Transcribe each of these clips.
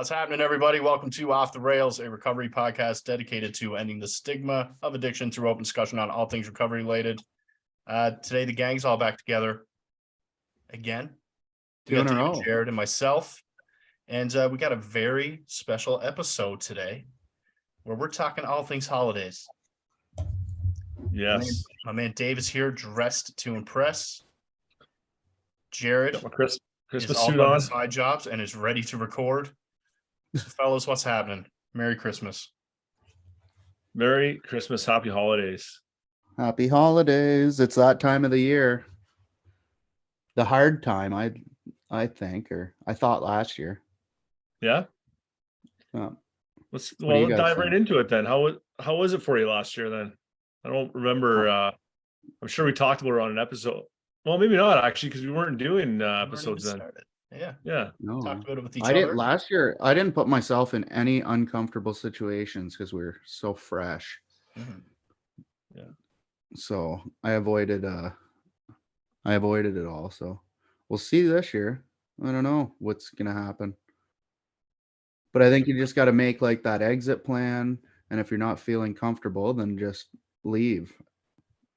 What's happening, everybody? Welcome to Off the Rails, a recovery podcast dedicated to ending the stigma of addiction through open discussion on all things recovery related. Today, the gang's all back together again. We got David, Jared, and myself, and we got a very special episode today where we're talking all things holidays. Yes. My man Dave is here, dressed to impress. Jared got my Christmas is all suit on on. his side jobs and is ready to record. So, fellas, what's happening? Merry Christmas. Merry Christmas, happy holidays. Happy holidays. It's that time of the year. The hard time, I think, or I thought last year. Yeah. Let's dive right into it then. How was it for you last year then? I don't remember. I'm sure we talked about it on an episode. Well, maybe not actually, because we weren't doing episodes then. Yeah. No. Talked about it with each other. Didn't last year. I didn't put myself in any uncomfortable situations because we were so fresh. Mm-hmm. Yeah. So I avoided it all. So we'll see this year. I don't know what's gonna happen. But I think you just got to make like that exit plan. And if you're not feeling comfortable, then just leave,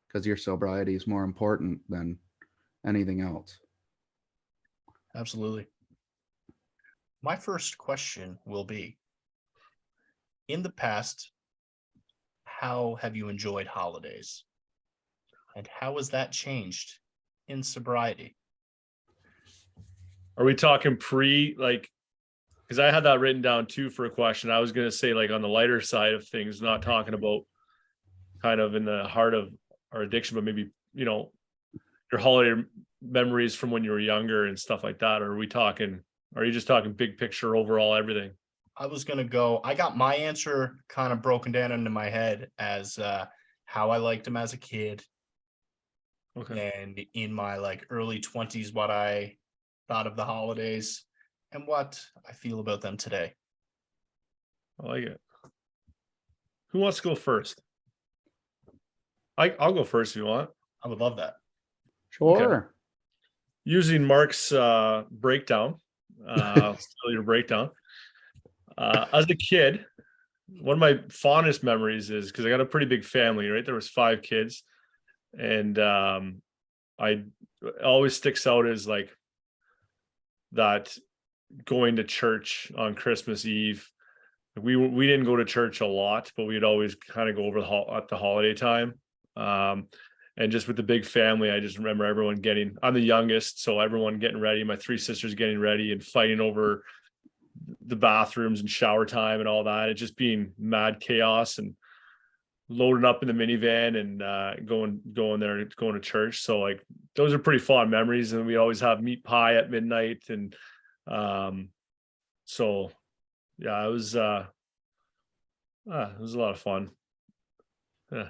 because your sobriety is more important than anything else. Absolutely. My first question will be, in the past, how have you enjoyed holidays? And how has that changed in sobriety? Are we talking because I had that written down too for a question. I was going to say, like, on the lighter side of things, not talking about kind of in the heart of our addiction, but maybe, your holiday memories from when you were younger and stuff like that. Or are you just talking big picture overall everything? I got my answer kind of broken down into my head as how I liked them as a kid. Okay. And in my early 20s, what I thought of the holidays and what I feel about them today. I like it. Who wants to go first? I'll go first if you want. I would love that. Sure. Okay. Using Mark's breakdown, cellular breakdown. As a kid, one of my fondest memories is because I got a pretty big family, right? There was 5 kids, and I always sticks out as like that going to church on Christmas Eve. We didn't go to church a lot, but we'd always kind of go over at the holiday time. And just with the big family, I just remember I'm the youngest, so everyone getting ready, my 3 sisters getting ready and fighting over the bathrooms and shower time and all that. It just being mad chaos and loading up in the minivan and going to church. So those are pretty fond memories. And we always have meat pie at midnight. And so yeah, it was a lot of fun. Yeah.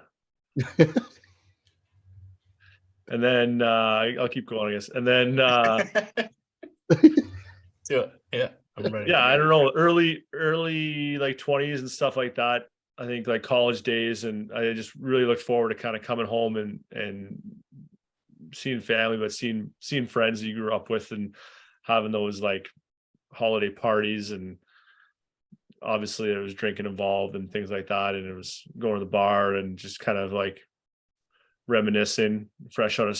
And then I'll keep going, I guess. And then do it. Yeah, I'm ready. Yeah, I don't know, early 20s and stuff like that. I think college days, and I just really looked forward to kind of coming home and seeing family, but seeing friends that you grew up with and having those holiday parties. And obviously there was drinking involved and things like that, and it was going to the bar and just kind of reminiscing, fresh out of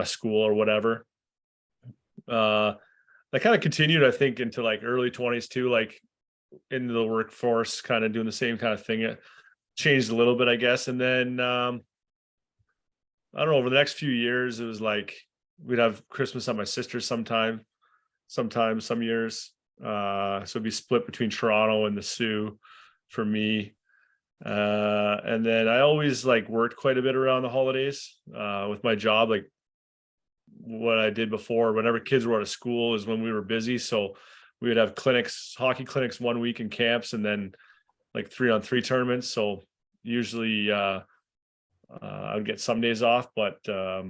school or whatever. That kind of continued, I think, into early 20s too, into the workforce, kind of doing the same kind of thing. It changed a little bit, I guess. And then I don't know, over the next few years, it was we'd have Christmas at my sister's some years. So it'd be split between Toronto and the Sioux for me. And then I always worked quite a bit around the holidays with my job. What I did before, whenever kids were out of school, is when we were busy. So we would have hockey clinics 1 week in camps, and then 3-on-3 tournaments. So usually I would get some days off, but I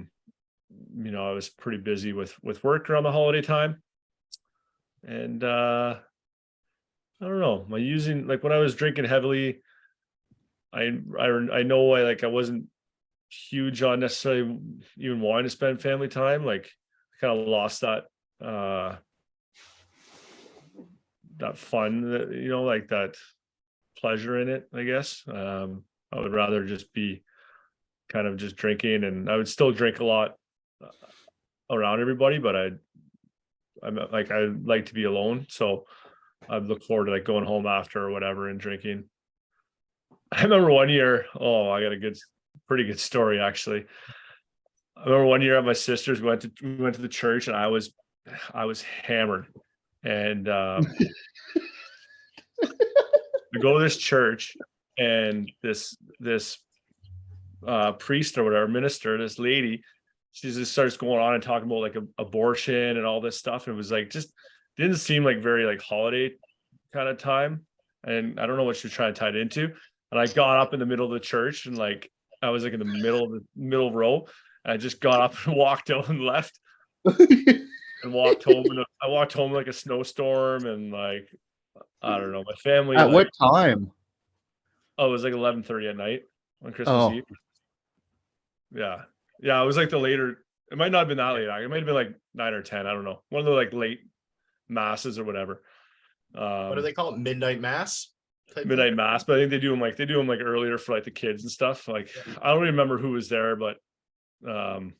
was pretty busy with work around the holiday time. And I don't know, when I was drinking heavily, I know I wasn't huge on necessarily even wanting to spend family time. I kind of lost that fun, like that pleasure in it, I guess. I would rather just be kind of just drinking, and I would still drink a lot around everybody, but I like to be alone. So I'd look forward to like going home after or whatever and drinking. I remember one year, I got a pretty good story actually. I remember one year at my sister's, we went to the church, and I was hammered. And we go to this church, and this priest or whatever, minister, this lady, she just starts going on and talking about like abortion and all this stuff. And it was like, just didn't seem like very like holiday kind of time. And I don't know what she was trying to tie it into. And I got up in the middle of the church, and like I was like in the middle row. And I just got up and walked out and left and walked home. And I walked home like a snowstorm, and like I don't know, my family. At what time? Oh, it was like 11:30 at night on Christmas Oh. Eve. Yeah. It was like the later. It might not have been that late. It might have been like 9 or 10. I don't know. One of the like late masses or whatever. What do they call it? Midnight mass? Midnight mass, but I think they do them like earlier for like the kids and stuff. Like I don't remember who was there, but I don't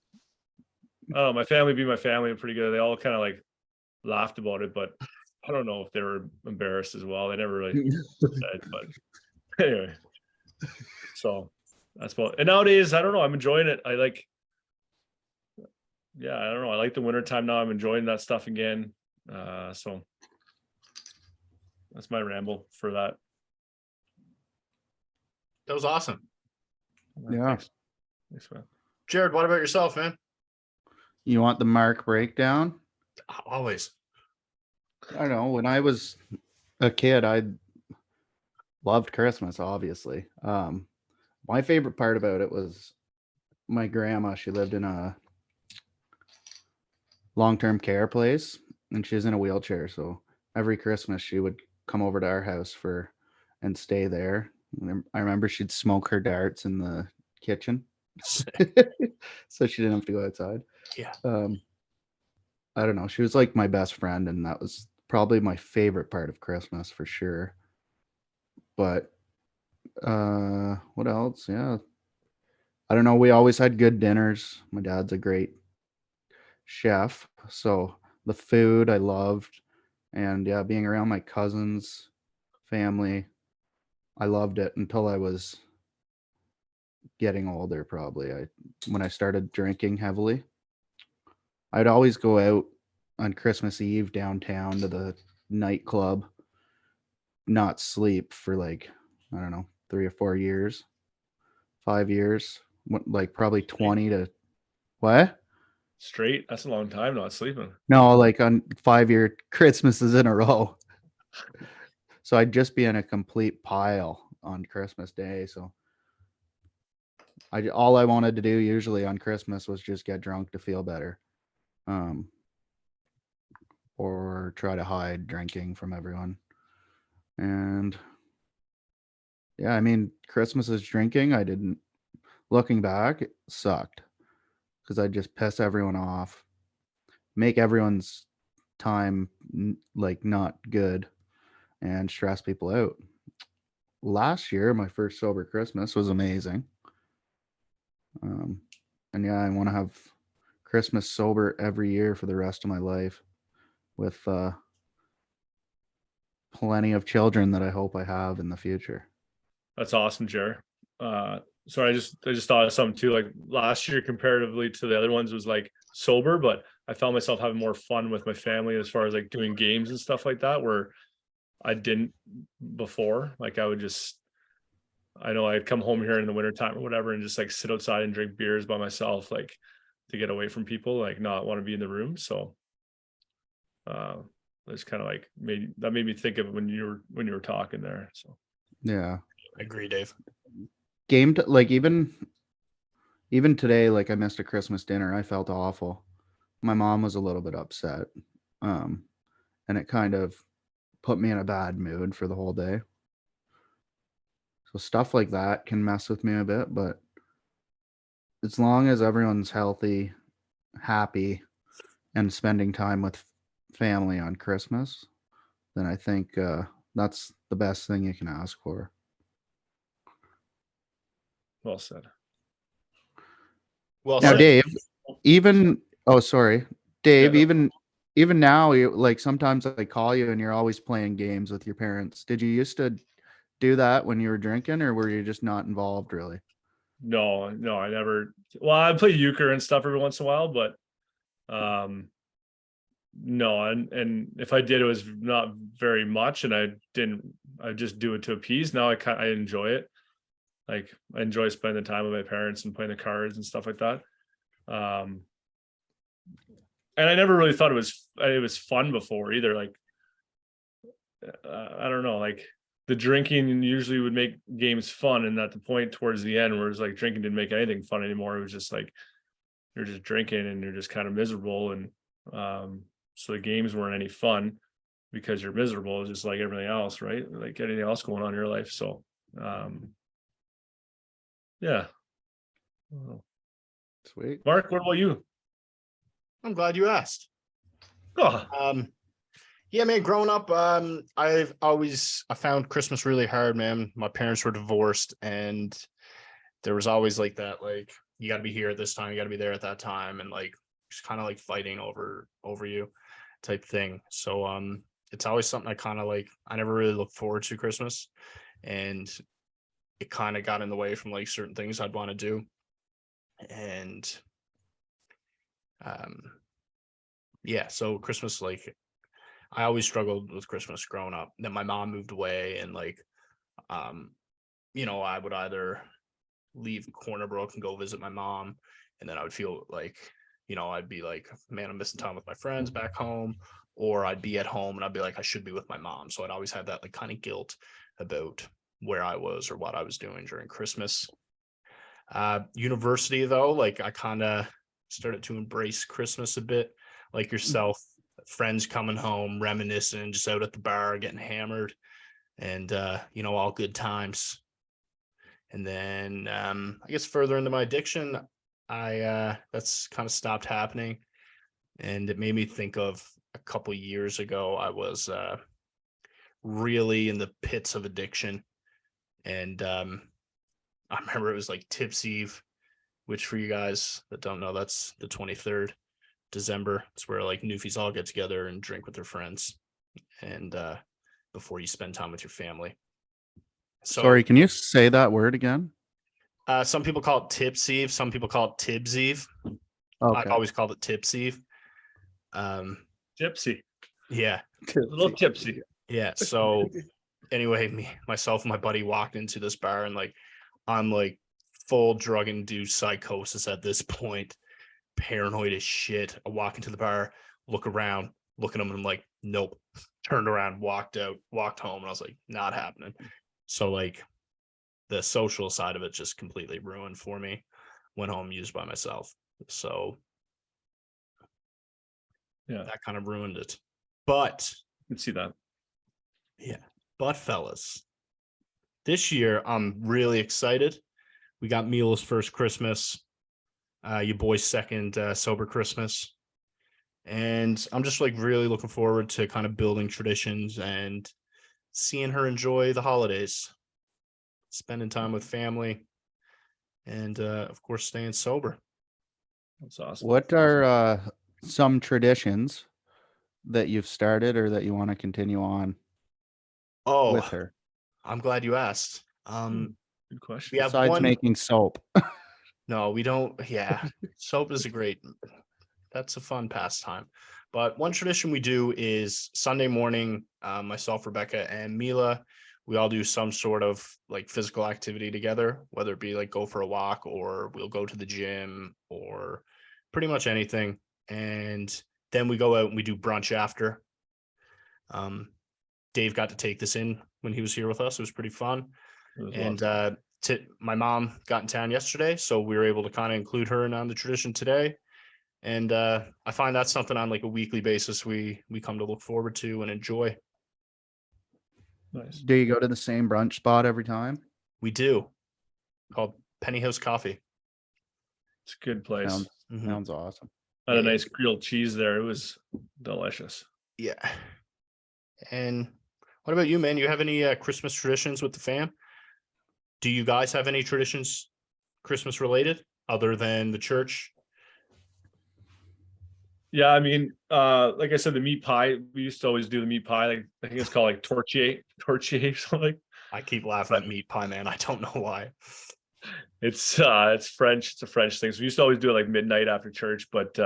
know. My family being my family, pretty good. They all kind of like laughed about it, but I don't know if they were embarrassed as well. They never really said, but anyway. So that's about. And nowadays, I don't know. I'm enjoying it. I don't know. I like the wintertime now. I'm enjoying that stuff again. So that's my ramble for that. That was awesome. Yeah. Thanks, man. Jared, what about yourself, man? You want the Mark breakdown? Always. I don't know. When I was a kid, I loved Christmas, obviously. My favorite part about it was my grandma. She lived in a long-term care place, and she was in a wheelchair. So every Christmas she would come over to our house and stay there. And I remember she'd smoke her darts in the kitchen. So she didn't have to go outside. Yeah. I don't know. She was like my best friend, and that was probably my favorite part of Christmas for sure. But what else? Yeah. I don't know. We always had good dinners. My dad's a great chef, so the food I loved. And yeah, being around my cousins, family, I loved it until I was getting older, probably. When I started drinking heavily, I'd always go out on Christmas Eve downtown to the nightclub, not sleep for like, I don't know, 3 or 4 years, 5 years, like probably 20 to what? Straight? That's a long time not sleeping. No, like on 5-year Christmases in a row. So I'd just be in a complete pile on Christmas Day. So all I wanted to do usually on Christmas was just get drunk to feel better. Or try to hide drinking from everyone. And yeah, I mean, Christmas's drinking, looking back, it sucked because I just piss everyone off, make everyone's time like not good, and stress people out. Last year, my first sober Christmas was amazing. And yeah, I want to have Christmas sober every year for the rest of my life with plenty of children that I hope I have in the future. That's awesome, Jer. So I just thought of something too. Like last year, comparatively to the other ones, was like sober, but I found myself having more fun with my family as far as like doing games and stuff like that, where I didn't before. Like I know I'd come home here in the wintertime or whatever and just like sit outside and drink beers by myself, like to get away from people, like not want to be in the room. So it's kind of like made me think of it when you were talking there. So yeah, I agree, Dave. Like even today, like I missed a Christmas dinner. I felt awful. My mom was a little bit upset, and it kind of put me in a bad mood for the whole day. So stuff like that can mess with me a bit, but as long as everyone's healthy, happy, and spending time with family on Christmas, then I think that's the best thing you can ask for. Well said. Well Now, said. Dave, even sorry, Dave, Yeah, no. even now, you like sometimes I call you and you're always playing games with your parents. Did you used to do that when you were drinking, or were you just not involved really? No, I never. Well, I play euchre and stuff every once in a while, but no, and if I did, it was not very much, and I didn't. I just do it to appease. Now I enjoy it. Like I enjoy spending time with my parents and playing the cards and stuff like that. And I never really thought it was fun before either. Like I don't know, like the drinking usually would make games fun, and at the point towards the end where it's like drinking didn't make anything fun anymore. It was just like you're just drinking and you're just kind of miserable, and so the games weren't any fun because you're miserable, just like everything else, right? Like anything else going on in your life. So yeah. Sweet. Mark, what about you? I'm glad you asked. Oh, Yeah, man, growing up, I found Christmas really hard, man. My parents were divorced, and there was always like that, like you got to be here at this time, you got to be there at that time, and like just kind of like fighting over you type thing. So it's always something I kind of like. I never really looked forward to Christmas, and it kind of got in the way from like certain things I'd want to do. And yeah, so Christmas, like I always struggled with Christmas growing up. Then my mom moved away, and like I would either leave Corner Brook and go visit my mom, and then I would feel like, I'd be like, man, I'm missing time with my friends back home, or I'd be at home and I'd be like, I should be with my mom. So I'd always have that like kind of guilt about where I was or what I was doing during Christmas. University though, like I kind of started to embrace Christmas a bit, like yourself, friends coming home, reminiscing, just out at the bar, getting hammered, and all good times. And then I guess further into my addiction, that's kind of stopped happening. And it made me think of a couple years ago, I was really in the pits of addiction. And I remember it was like Tips Eve, which for you guys that don't know, that's the 23rd December. It's where like newfies all get together and drink with their friends, and before you spend time with your family. So Sorry, can you say that word again? some people call it Tips Eve, some people call it Tibbs Eve. Okay. I've always called it Tips Eve. tipsy, Yeah. a little tipsy. Yeah. So anyway, myself and my buddy walked into this bar, and like I'm like full drug induced psychosis at this point, paranoid as shit. I walk into the bar, look around, look at them, and I'm like, nope. Turned around, walked out, walked home, and I was like, not happening. So like the social side of it just completely ruined for me. Went home, used by myself. So Yeah, that kind of ruined it. But I can see that. yeah, but fellas, this year I'm really excited. We got Mila's first Christmas, your boy's second sober Christmas. And I'm just like really looking forward to kind of building traditions and seeing her enjoy the holidays, spending time with family, and of course staying sober. That's awesome. What are some traditions that you've started or that you want to continue on Oh, with her? I'm glad you asked. Good question. We have Besides one. making soap. No, we don't. Yeah, soap is that's a fun pastime. But one tradition we do is Sunday morning, myself, Rebecca, and Mila, we all do some sort of like physical activity together, whether it be like go for a walk or we'll go to the gym or pretty much anything. And then we go out and we do brunch after. Dave got to take this in when he was here with us. It was pretty fun. It was And awesome. my mom got in town yesterday, so we were able to kind of include her in on the tradition today. And I find that's something on like a weekly basis we come to look forward to and enjoy. Nice. Do you go to the same brunch spot every time? We do, called Penny House Coffee. It's a good place. Sounds, Mhm. sounds awesome. I had a Yeah. nice grilled cheese there. It was delicious. Yeah. And what about you, man? You have any Christmas traditions with the fam? Do you guys have any traditions Christmas related other than the church? Yeah, I mean, like I said, the meat pie, we used to always do the meat pie. Like I think it's called like tortillé, tortillé, something. I keep laughing at meat pie, man. I don't know why. It's French. It's a French thing. So we used to always do it like midnight after church, but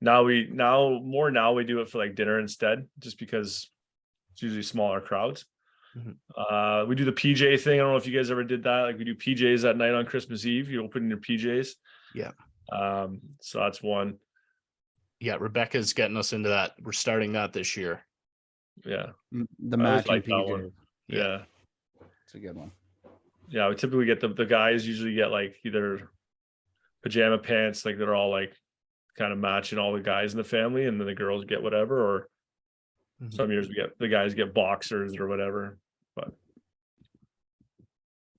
now we do it for like dinner instead, just because it's usually smaller crowds. Mhm. We do the PJ thing. I don't know if you guys ever did that. Like we do PJs at night on Christmas Eve. You open your PJs. Yeah. So that's one. Yeah, Rebecca's getting us into that. We're starting that this year. Yeah. The I always matching like that one. PJ. Yeah. It's a good one. Yeah. We typically get the guys usually get like either pajama pants, like they're all like kind of matching all the guys in the family, and then the girls get whatever, or Mhm. some years we get the guys get boxers or whatever. But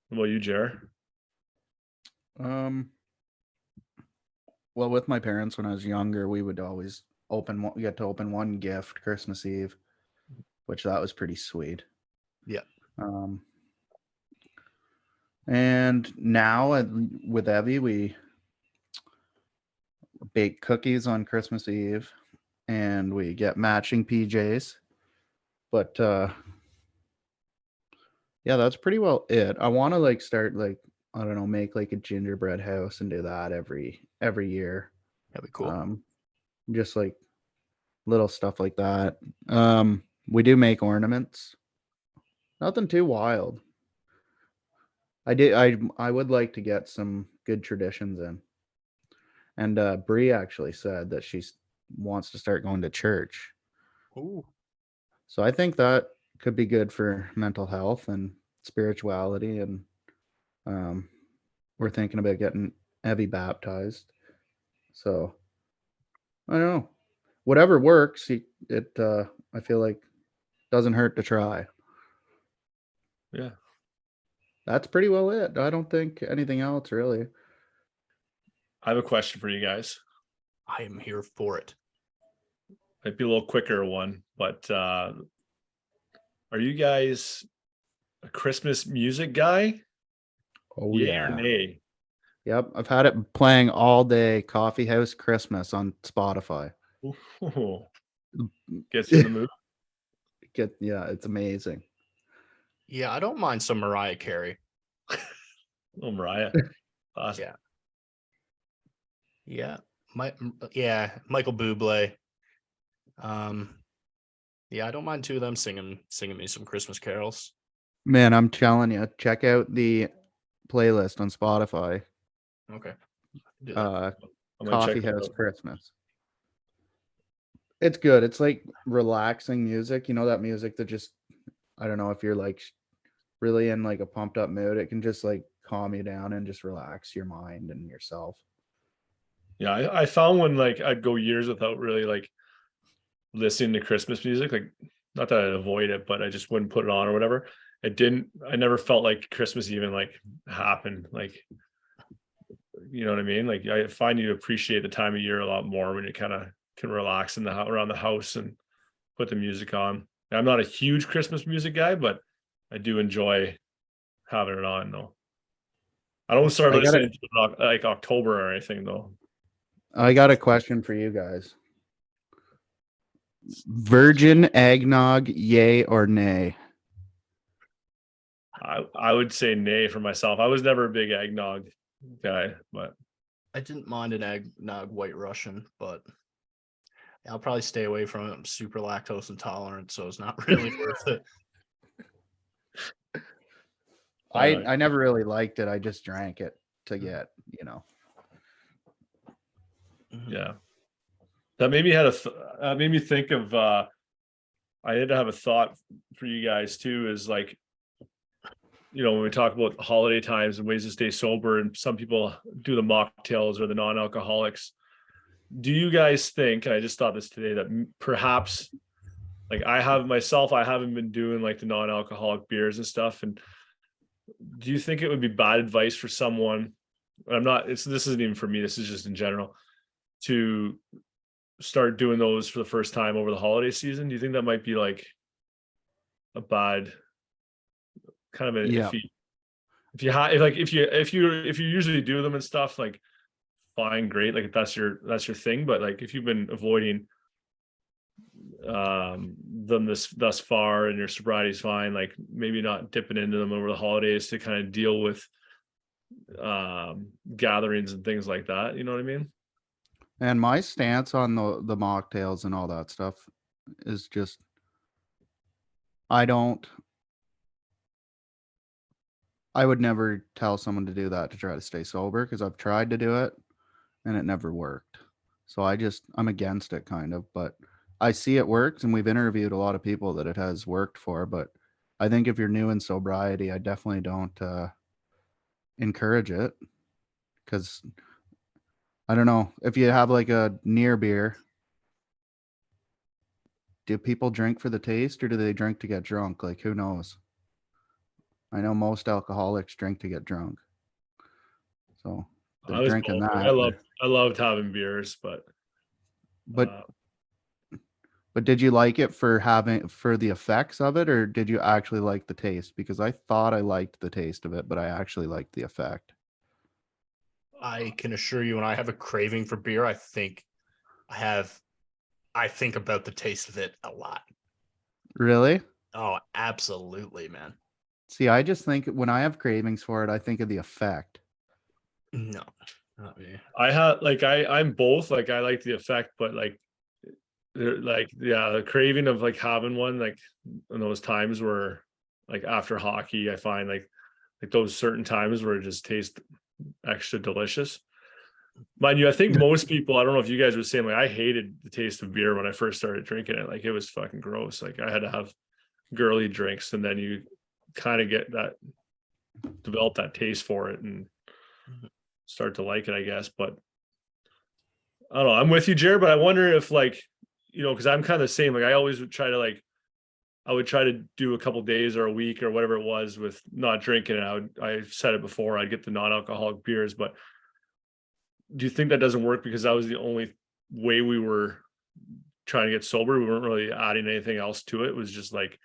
what about you, Jer? Well, with my parents when I was younger, we would always we got to open one gift Christmas Eve, which that was pretty sweet. Yeah. And now with Evie, we bake cookies on Christmas Eve, and we get matching PJs. But yeah, that's pretty well it. I want to like start like, I don't know, make like a gingerbread house and do that every year. That'd be cool. Just like little stuff like that. We do make ornaments. Nothing too wild. I would like to get some good traditions in. And Bree actually said that she wants to start going to church. Ooh. So I think that could be good for mental health and spirituality. And we're thinking about getting Evie baptized. So I don't know. Whatever works, I feel like doesn't hurt to try. Yeah. That's pretty well it. I don't think anything else really. I have a question for you guys. I am here for it. Might be a little quicker one, but are you guys a Christmas music guy? Oh Yay yeah. or nay? Yep. I've had it playing all day. Coffee House Christmas on Spotify. Ooh. Gets you in the mood. Yeah, it's amazing. Yeah, I don't mind some Mariah Carey. Oh, Mariah. Awesome. Yeah. Michael Bublé. Yeah, I don't mind two of them singing me some Christmas carols. Man, I'm telling you, check out the playlist on Spotify. Okay. Do that. Coffee House Christmas. It's good. It's like relaxing music. You know, that music that just, I don't know, if you're like really in like a pumped up mood, it can just like calm you down and just relax your mind and yourself. Yeah, I found when like I'd go years without really like listening to Christmas music, like not that I'd avoid it, but I just wouldn't put it on or whatever. I never felt like Christmas even like happened. Like, you know what I mean? Like I find you appreciate the time of year a lot more when you kind of can relax in the around the house and put the music on. I'm not a huge Christmas music guy, but I do enjoy having it on though. I don't start listening to like October or anything though. I got a question for you guys. Virgin eggnog, yay or nay? I would say nay for myself. I was never a big eggnog guy, but I didn't mind an eggnog white Russian, but I'll probably stay away from it. I'm super lactose intolerant, so it's not really worth it. I never really liked it. I just drank it to get, you know. Yeah. That made me made me think of I had to have a thought for you guys too, is like, you know, when we talk about holiday times and ways to stay sober, and some people do the mocktails or the non-alcoholics. Do you guys think, and I just thought this today, that perhaps like I haven't been doing like the non-alcoholic beers and stuff. And do you think it would be bad advice for someone? This isn't even for me, this is just in general, to start doing those for the first time over the holiday season? Do you think that might be like a bad kind of an Yeah. iffy. If you usually do them and stuff, like fine, great, like if that's your thing. But like if you've been avoiding them thus far and your sobriety's fine, like maybe not dipping into them over the holidays to kind of deal with gatherings and things like that. You know what I mean? And my stance on the mocktails and all that stuff is just I would never tell someone to do that to try to stay sober, because I've tried to do it and it never worked. So I'm against it kind of, but I see it works, and we've interviewed a lot of people that it has worked for. But I think if you're new in sobriety, I definitely don't encourage it, because I don't know, if you have like a near beer, do people drink for the taste or do they drink to get drunk? Like, who knows? I know most alcoholics drink to get drunk. So I they're was drinking both. that. I loved having beers, but But did you like it for the effects of it, or did you actually like the taste? Because I thought I liked the taste of it, but I actually liked the effect. I can assure you, when I have a craving for beer, I think about the taste of it a lot. Really? Oh, absolutely, man. See, I just think when I have cravings for it, I think of the effect. No, not me. I'm both. Like I like the effect, but like the craving of like having one, like in those times where like after hockey, I find like those certain times where it just tastes extra delicious. Mind you, I think most people, I don't know if you guys were saying, like I hated the taste of beer when I first started drinking it. Like it was fucking gross. Like I had to have girly drinks, and then you kind of develop that taste for it and start to like it, I guess. But I don't know. I'm with you, Jared, but I wonder if like, because I'm kind of the same. Like I always would try to I would try to do a couple days or a week or whatever it was with not drinking. And I've said it before, I'd get the non-alcoholic beers. But do you think that doesn't work because that was the only way we were trying to get sober? We weren't really adding anything else to it. It was just like,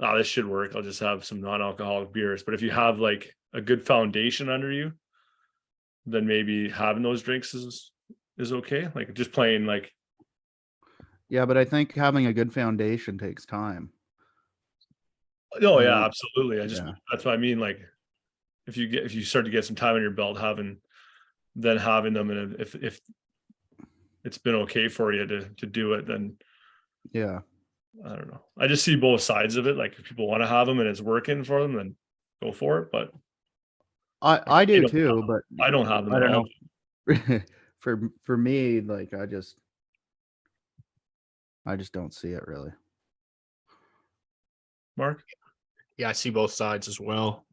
oh, this should work. I'll just have some non-alcoholic beers. But if you have like a good foundation under you, then maybe having those drinks is okay. Like just playing like. Yeah, but I think having a good foundation takes time. Oh You yeah, know? absolutely. Yeah. That's what I mean. Like if you start to get some time in your belt, having them, and if it's been okay for you to do it, then Yeah. I don't know. I just see both sides of it. Like if people want to have them and it's working for them, then go for it. But I do too, but I don't have them I at don't all. know. For me, like I just don't see it really. Mark? Yeah, I see both sides as well.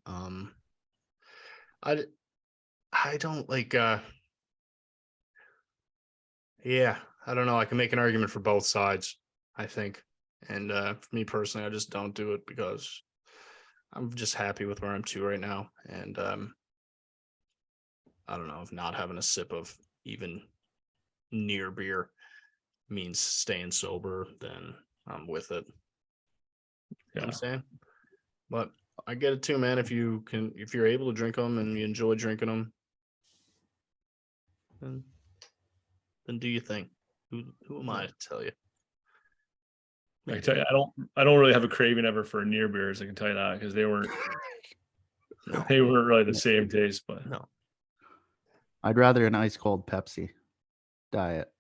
I don't like yeah, I don't know. I can make an argument for both sides, I think. And for me personally, I just don't do it because I'm just happy with where I'm to right now. And I don't know, if not having a sip of even near beer means staying sober, then I'm with it. You know what I'm saying? But I get it too, man. If you're able to drink them and you enjoy drinking them, then do you think? Who am I to tell you? I can tell you, I don't really have a craving ever for near beers. I can tell you that because they weren't really the same taste. But No. I'd rather an ice cold Pepsi diet.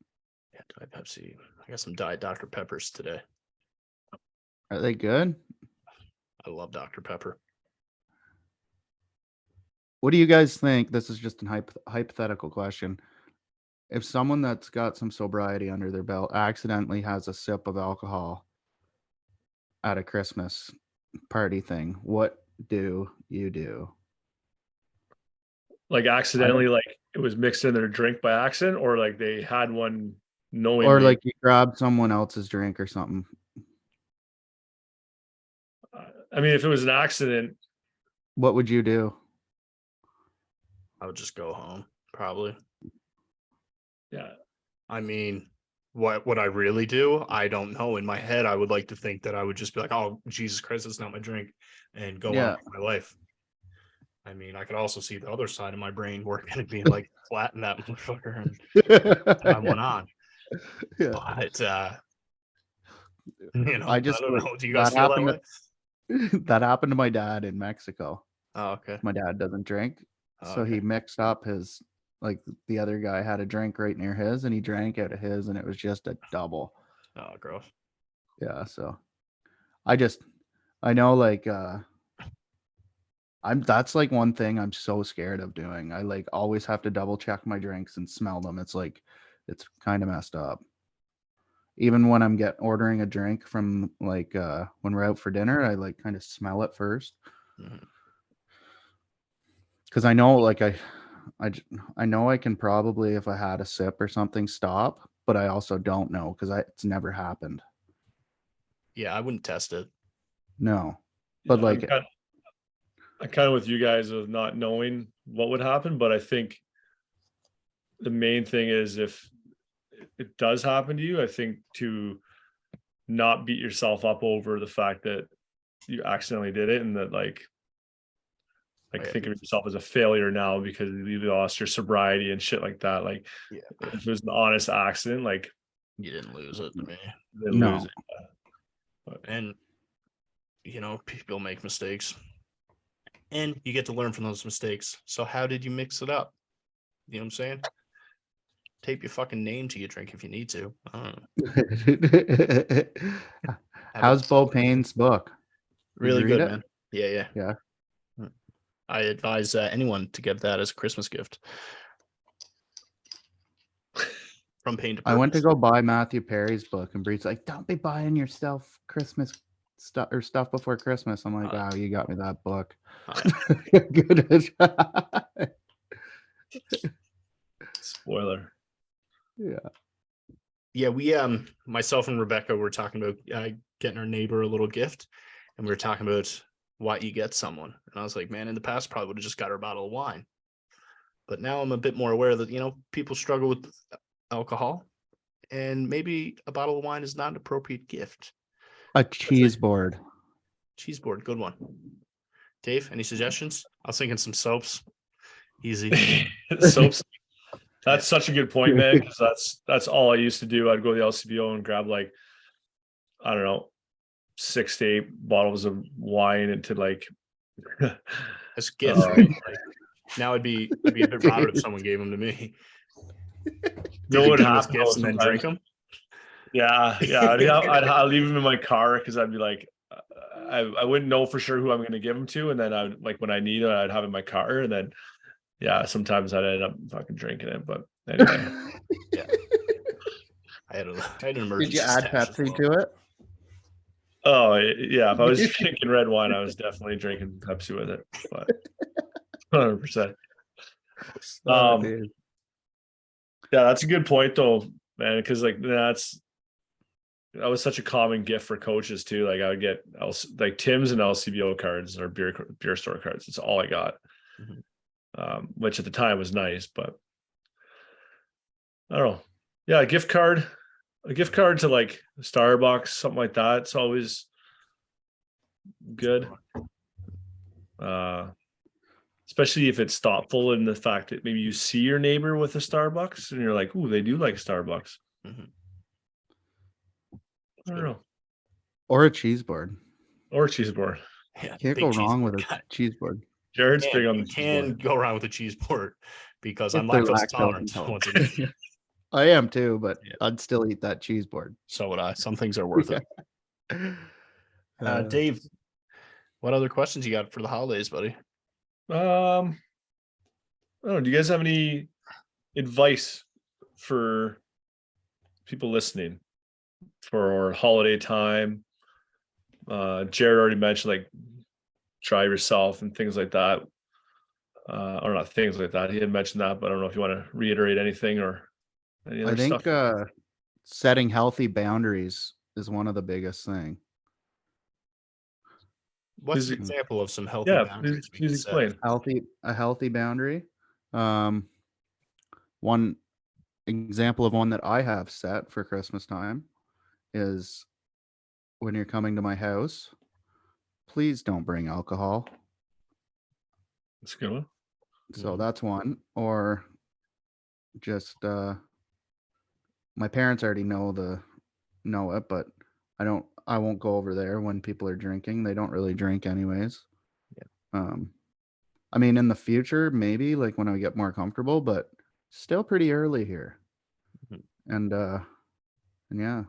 Yeah, Diet Pepsi. I got some Diet Dr. Peppers today. Are they good? I love Dr. Pepper. What do you guys think? This is just a hypothetical question. If someone that's got some sobriety under their belt accidentally has a sip of alcohol at a Christmas party thing, what do you do? like accidentally, like it was mixed in their drink by accident, or like they had one knowingly. Or like you grab someone else's drink or something. I mean, if it was an accident, What would you do? I would just go home, probably. yeah. I mean, what I really do, I don't know. In my head, I would like to think that I would just be like, "Oh, Jesus Christ, it's not my drink," and go on Yeah. with my life. I mean, I could also see the other side of my brain working and being like, "Flatten that motherfucker," and I went on. Yeah. But I I just don't like know. Do you guys feel that way? that happened to my dad in Mexico. Oh, okay. My dad doesn't drink, Oh, so he okay. mixed up his like the other guy had a drink right near his, and he drank out of his, and it was just a double. Oh, gross. Yeah, so I know like that's like one thing I'm so scared of doing. I like always have to double check my drinks and smell them. It's like it's kind of messed up. Even when I'm ordering a drink from like when we're out for dinner, I like kind of smell it first. Mhm. Because I know like I know I can probably, if I had a sip or something, stop, but I also don't know because it's never happened. Yeah, I wouldn't test it. No, but Yeah, like I'm kind of with you guys of not knowing what would happen, but I think the main thing is if it does happen to you, I think to not beat yourself up over the fact that you accidentally did it and that like Yeah. think of yourself as a failure now because you lost your sobriety and shit like that. Like Yeah, if it was an honest accident, like you didn't lose it to me. they No. lose it. But And people make mistakes, and you get to learn from those mistakes. So how did you mix it up? You know what I'm saying? Tape your fucking name to your drink if you need to. I don't know. How's Bo Payne's book? Did Really you read good, it? man. Yeah. Yeah. I advise anyone to get that as a Christmas gift. From Pain to I went to Purpose. go buy Matthew Perry's book, and Bree's like, "Don't be buying yourself Christmas stuff or stuff before Christmas." I'm like, Oh, "Oh, you got me that book." Oh, yeah. Good. spoiler. Yeah. Yeah, we myself and Rebecca were talking about getting our neighbor a little gift, and we were talking about what you get someone. And I was like, man, in the past probably would have just got her a bottle of wine. But now I'm a bit more aware that, people struggle with alcohol, and maybe a bottle of wine is not an appropriate gift. A cheese board. Cheese board, good one. Dave, any suggestions? I was thinking some soaps. Easy. Soaps. That's such a good point, man. Because that's all I used to do. I'd go to the LCBO and grab like, I don't know, 6 to 8 bottles of wine into like As gifts, right? Like, now I'd be a bit proud if someone gave them to me. know Did what you give them as happened gifts and then drink sometimes. them? Yeah, I'd leave them in my car because I'd be like, I wouldn't know for sure who I'm going to give them to, and then I would like when I need it, I'd have it in my car, and then yeah, sometimes I'd end up fucking drinking it. But anyway, Yeah. I had an emergency. Did you add stash as Pepsi well. to it? oh yeah, if I was drinking red wine, I was definitely drinking Pepsi with it, but 100%. Oh, dude. Yeah, that's a good point though, man, because like that was such a common gift for coaches too. Like I would get like Tim's and LCBO cards or beer store cards. It's all I got, which at the time was nice, but I don't know. Yeah, a gift card to like Starbucks, something like that. It's always good. Especially if it's thoughtful in the fact that maybe you see your neighbor with a Starbucks and you're like, ooh, they do like Starbucks. Mhm. I don't know. Or a cheese board. Or a cheese board. Yeah, Can't big go cheese wrong with board a guy. cheese board. Jared's big on You the cheese can board. go around with a cheese board because I'm If they're lactose lactose intolerant. intolerant. Once again, I am too, but Yeah. I'd still eat that cheese board. so would I. Some things are worth it. Dave, what other questions you got for the holidays, buddy? I don't know, do you guys have any advice for people listening for holiday time? Jared already mentioned like try yourself and things like that. Or not things like that. He had mentioned that, but I don't know if you want to reiterate anything or any other I think stuff. setting healthy boundaries is one of the biggest thing. What's an Please- example of some healthy Yeah, boundaries we please can set? explain. A healthy boundary. One, example of one that I have set for Christmas time is when you're coming to my house, please don't bring alcohol. That's a good one. So Mhm. that's one. Or just my parents already know it, but I won't go over there when people are drinking. They don't really drink anyways. Um I mean in the future, maybe like when I get more comfortable, but still pretty early here. Mhm. And yeah.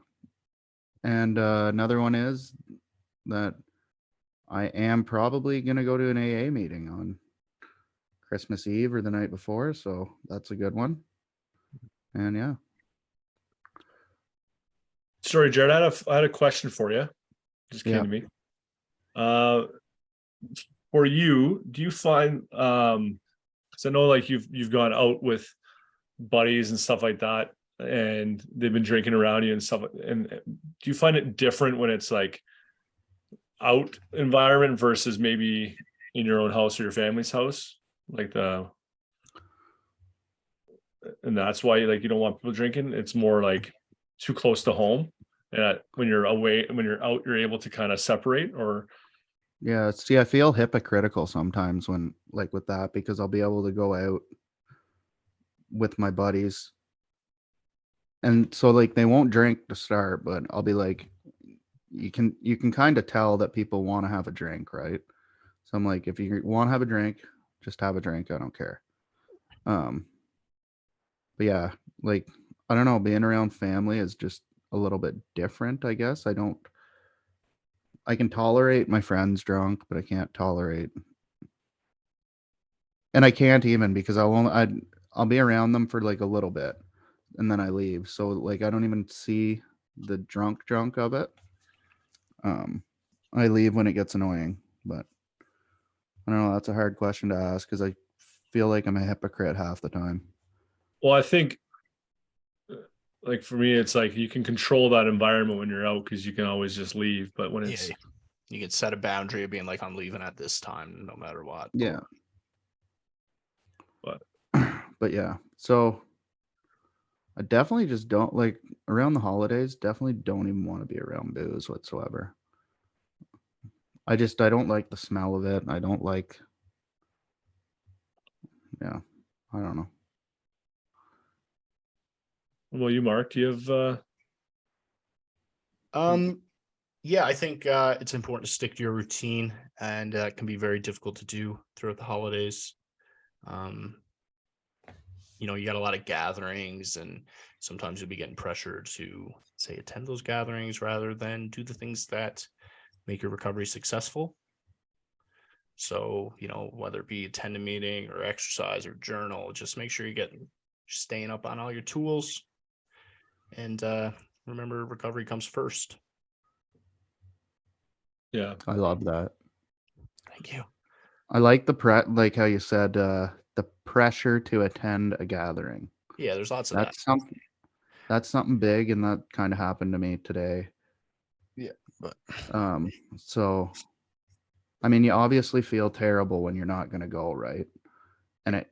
And another one is that I am probably gonna go to an AA meeting on Christmas Eve or the night before, so that's a good one. And yeah. Sorry, Jared, I had a question for you. Just came Yeah. to me. Uh, for you, do you find because I know like you've gone out with buddies and stuff like that, and they've been drinking around you and stuff. And do you find it different when it's like out environment versus maybe in your own house or your family's house? Like and that's why like you don't want people drinking. It's more like too close to home. And when you're away, when you're out, you're able to kind of separate or Yeah, see, I feel hypocritical sometimes when like with that because I'll be able to go out with my buddies and so like they won't drink to start, but I'll be like you can kind of tell that people want to have a drink, right? So I'm like, if you want to have a drink, just have a drink. I don't care. Um, but yeah, like I don't know, being around family is just a little bit different, I guess. I can tolerate my friends drunk, but I can't tolerate, and I can't even because I'll be around them for like a little bit and then I leave. So like I don't even see the drunk of it. Um, I leave when it gets annoying, but I don't know. That's a hard question to ask because I feel like I'm a hypocrite half the time. well, I think like for me, it's like you can control that environment when you're out because you can always just leave. But when it's Yeah, you could set a boundary of being like, I'm leaving at this time, no matter what. Yeah. but But yeah, so I definitely just don't like around the holidays, definitely don't even want to be around booze whatsoever. I don't like the smell of it. I don't like, yeah, I don't know. well, you Mark, do you have Yeah, I think it's important to stick to your routine, and it can be very difficult to do throughout the holidays. Um, you got a lot of gatherings, and sometimes you'll be getting pressured to say attend those gatherings rather than do the things that make your recovery successful. So, whether it be attend a meeting or exercise or journal, just make sure you're staying up on all your tools, and remember, recovery comes first. yeah. I love that. Thank you. I like like how you said the pressure to attend a gathering. Yeah, there's lots of that. That's something big, and that kind of happened to me today. Yeah, but So I mean, you obviously feel terrible when you're not going to go, right? And it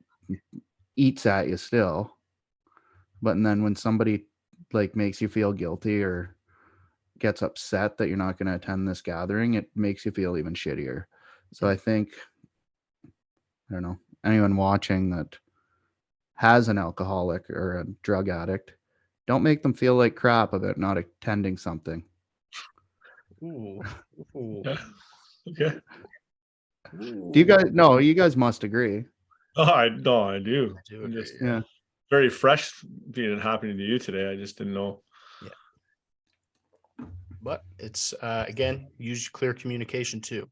eats at you still. But and then when somebody like makes you feel guilty or gets upset that you're not going to attend this gathering, it makes you feel even shittier. So I think, I don't know, anyone watching that has an alcoholic or a drug addict, don't make them feel like crap about not attending something. ooh, ooh, Yeah. Okay. Do you guys, no, you guys must agree. Oh, I no, I do. I do I'm agree. just Yeah. very fresh being it happening to you today. I just didn't know. But it's again, use clear communication too.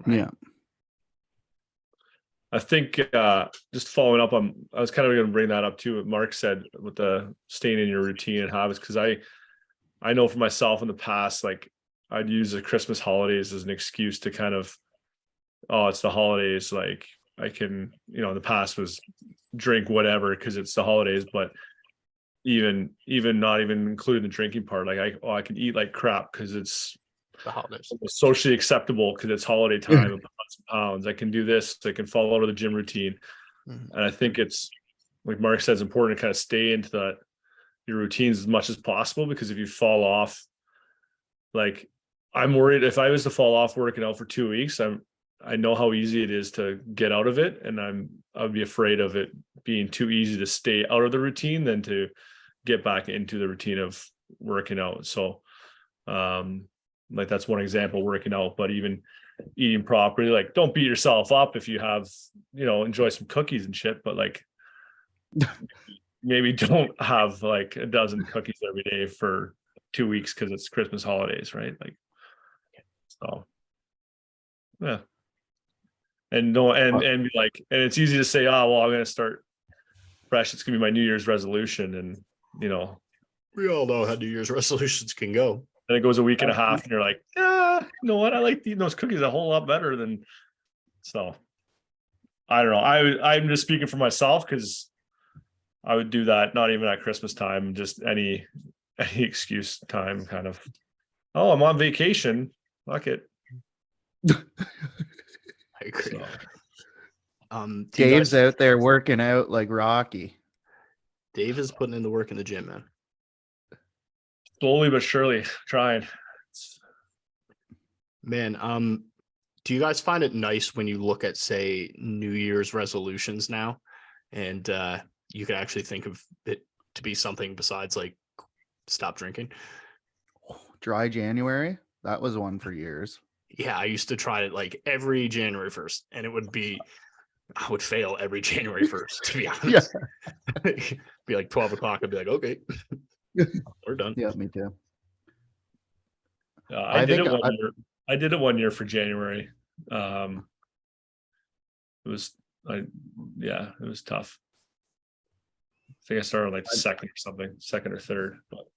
Right? Yeah. I think just following up on, I was kind of going to bring that up too. What Mark said with the staying in your routine and habits, because I know for myself in the past, like I'd use the Christmas holidays as an excuse to kind of, oh, it's the holidays. Like I can, in the past was drink whatever because it's the holidays, but even not even including the drinking part, like I can eat like crap because it's The holidays. socially acceptable because it's holiday time and pounds. I can do this. I can follow out of the gym routine. Mhm. And I think it's like Mark said, it's important to kind of stay into your routines as much as possible, because if you fall off, like I'm worried if I was to fall off working out for 2 weeks, I know how easy it is to get out of it, and I would be afraid of it being too easy to stay out of the routine than to get back into the routine of working out. So like that's one example, working out, but even eating properly, like don't beat yourself up if you have, enjoy some cookies and shit, but like maybe don't have like a dozen cookies every day for 2 weeks because it's Christmas holidays, right? Like, so yeah. And no, and be like, and it's easy to say, oh well, I'm gonna start fresh. It's gonna be my New Year's resolution, and We all know how New Year's resolutions can go. and it goes a week and a half, and you're like, yeah, you know what? I like eating those cookies a whole lot better than. So, I don't know. I'm just speaking for myself, because I would do that not even at Christmas time, just any excuse time, kind of. Oh, I'm on vacation. Fuck it. I agree. So, Do you Dave's guys- out there working out like Rocky. Dave is putting in the work in the gym, man. slowly but surely trying. Man, do you guys find it nice when you look at, say, New Year's resolutions now, and you could actually think of it to be something besides like stop drinking? Dry January. That was one for years. Yeah, I used to try it like every January 1st, and I would fail every January 1st, to be honest. Be like 12 o'clock. I'd be like, okay, we're done. Yeah, me too. I did it 1 year. I did it 1 year for January. It was tough. I think I started like second or something, second or third. But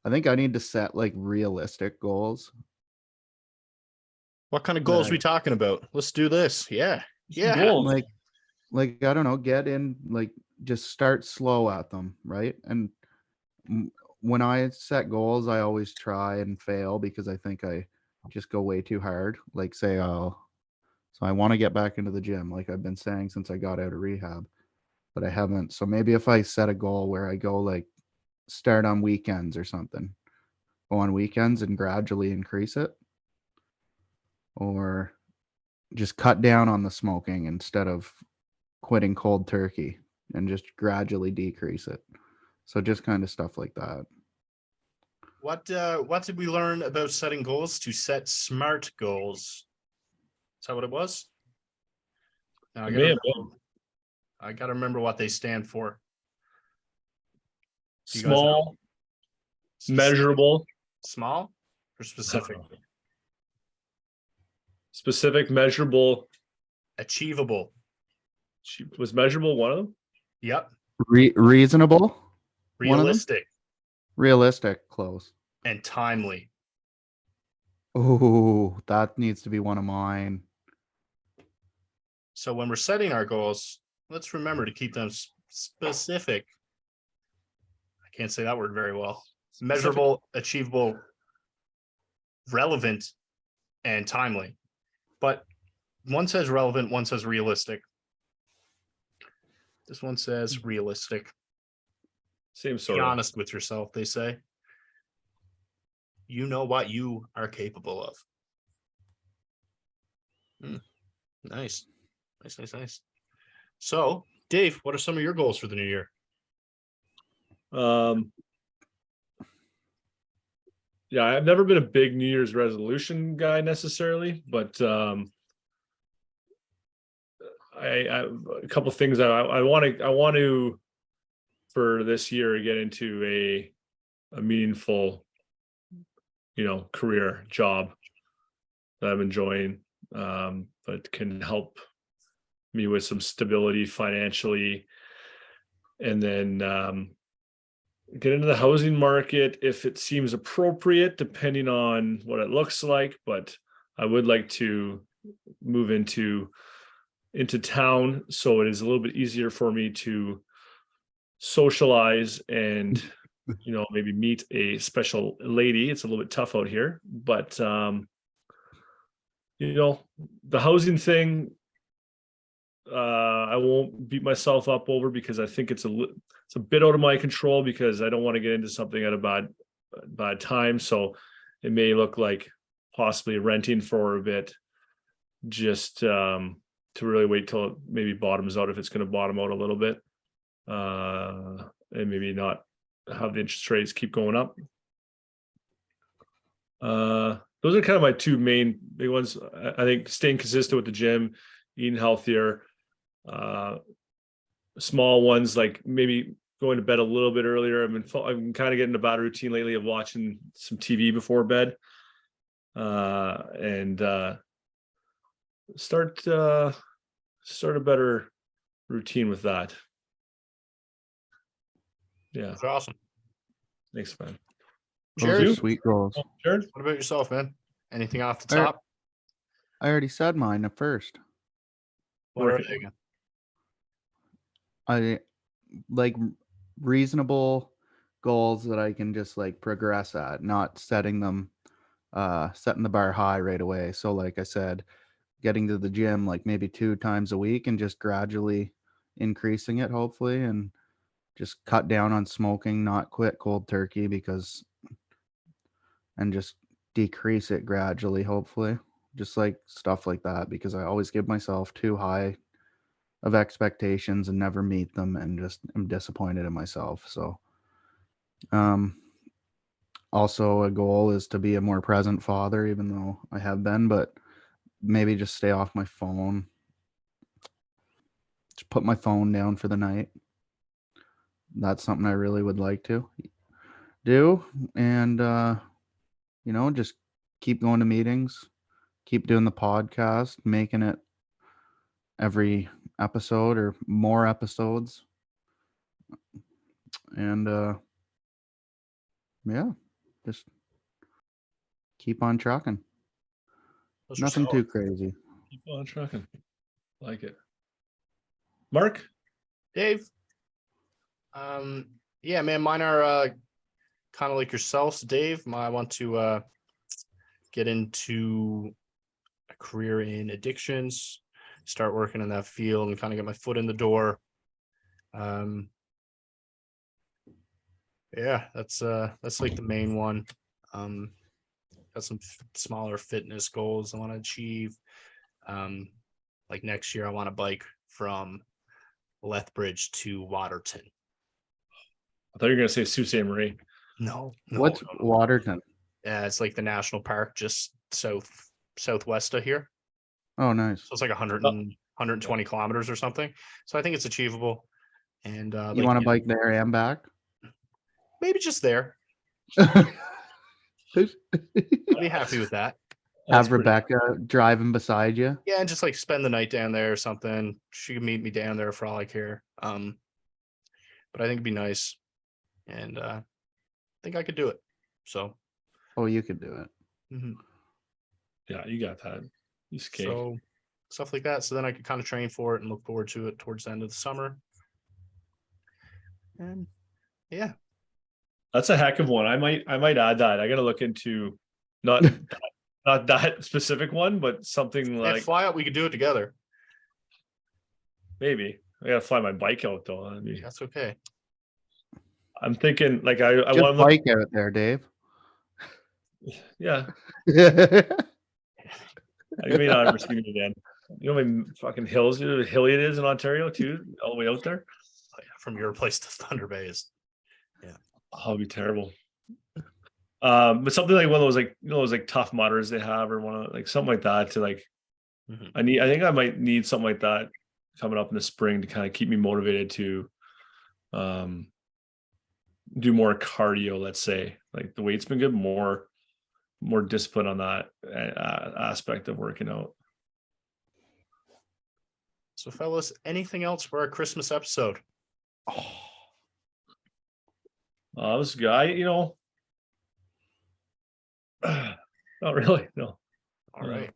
I think I need to set like realistic goals. What kind of goals Right. we talking about? Let's do this. Yeah. Yeah. goals. Like I don't know, get in, like just start slow at them, right? And when I set goals, I always try and fail because I think I just go way too hard. Like say, so I want to get back into the gym, like I've been saying since I got out of rehab, but I haven't. So maybe if I set a goal where I go like start on weekends or something, go on weekends and gradually increase it, or just cut down on the smoking instead of quitting cold turkey and just gradually decrease it. So just kind of stuff like that. What did we learn about setting goals? To set SMART goals. Is that what it was? Now, It may have been. I gotta remember what they stand for. Do you guys know? Small, Specific- measurable, Small or specific? specific, measurable. Achievable. Was measurable one of them? Yep. Reasonable, One of them? Realistic realistic, close. and timely. Oh, that needs to be one of mine. So when we're setting our goals, let's remember to keep them specific. I can't say that word very well. Measurable, achievable, relevant, and timely. But one says relevant, one says realistic. This one says realistic. Same Be sort of. honest with yourself, they say. You know what you are capable of. Nice. Nice. So, Dave, what are some of your goals for the new year? Yeah, I've never been a big New Year's resolution guy necessarily, but I a couple things I want to for this year get into a meaningful, career job that I'm enjoying, but can help me with some stability financially, and then get into the housing market if it seems appropriate, depending on what it looks like. But I would like to move into town, so it is a little bit easier for me to socialize and maybe meet a special lady. It's a little bit tough out here, but the housing thing, I won't beat myself up over because I think it's a bit out of my control because I don't want to get into something at a bad time. So it may look like possibly renting for a bit, just to really wait till it maybe bottoms out if it's going to bottom out a little bit, and maybe not have the interest rates keep going up. Those are kind of my two main big ones. I think staying consistent with the gym, eating healthier, small ones like maybe going to bed a little bit earlier. I'm kind of getting a bad routine lately of watching some TV before bed, and start a better routine with that. Yeah, That's awesome. thanks, man. Those Jared? are sweet goals. Jared? What about yourself, man? Anything off the All right. top? I already said mine at first. What are Working. they again? I like reasonable goals that I can just like progress at, not setting them setting the bar high right away. So like I said, getting to the gym like maybe 2 times a week and just gradually increasing it hopefully, and just cut down on smoking, not quit cold turkey and just decrease it gradually hopefully. Just like stuff like that, because I always give myself too high of expectations and never meet them, and just am disappointed in myself. So also a goal is to be a more present father, even though I have been, but maybe just stay off my phone. Just put my phone down for the night. That's something I really would like to do. And just keep going to meetings, keep doing the podcast, making it every episode or more episodes. And yeah, just keep on trucking. Those are Nothing solid. too crazy. Keep on trucking. Like it. Mark? Dave? Yeah, man, mine are kind of like yourselves, Dave. I want to get into a career in addictions, start working in that field and kind of get my foot in the door. Yeah, that's like the main one. Got some smaller fitness goals I want to achieve. Like next year I want to bike from Lethbridge to Waterton. I thought you were going to say Sault Ste. Marie. No. What's Waterton? Yeah, it's like the national park just southwest of here. Oh, nice. So it's like 120 kilometers or something. So I think it's achievable. And You want to bike there and back? maybe just there. I'd be happy with that. Have Rebecca driving beside you. Yeah, and just like spend the night down there or something. She could meet me down there for all I care. But I think it'd be nice, and I think I could do it. So. Oh, you could do it. Mm-hmm. Yeah, you got that. So stuff like that. So then I could kind of train for it and look forward to it towards the end of the summer. And yeah, that's a heck of one. I might add that. I got to look into not that specific one, but something like fly out. We could do it together. Maybe I got to fly my bike out though. That's okay. I'm thinking like I want to bike out there, Dave. Yeah. You may not ever see me again. You know how many fucking hills, how hilly it is in Ontario too, all the way out there. Oh, yeah, from your place to Thunder Bay is, yeah. Oh, it'd be terrible. But something like one of those like those like tough mudders they have, or one of like something like that to like. Mm-hmm. I think I might need something like that coming up in the spring to kind of keep me motivated to do more cardio. Let's say like the weight's been good, more discipline on that aspect of working out. So fellas, anything else for our Christmas episode? This guy, not really, no. All right.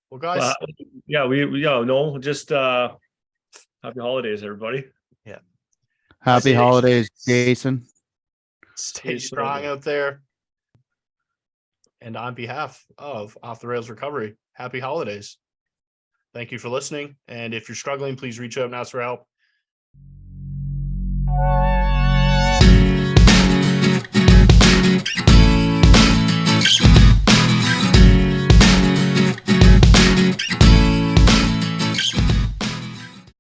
Well, guys. Just happy holidays, everybody. Yeah. Happy holidays, Jason. Stay strong out there. And on behalf of Off the Rails Recovery, happy holidays. Thank you for listening. And if you're struggling, please reach out and ask for help.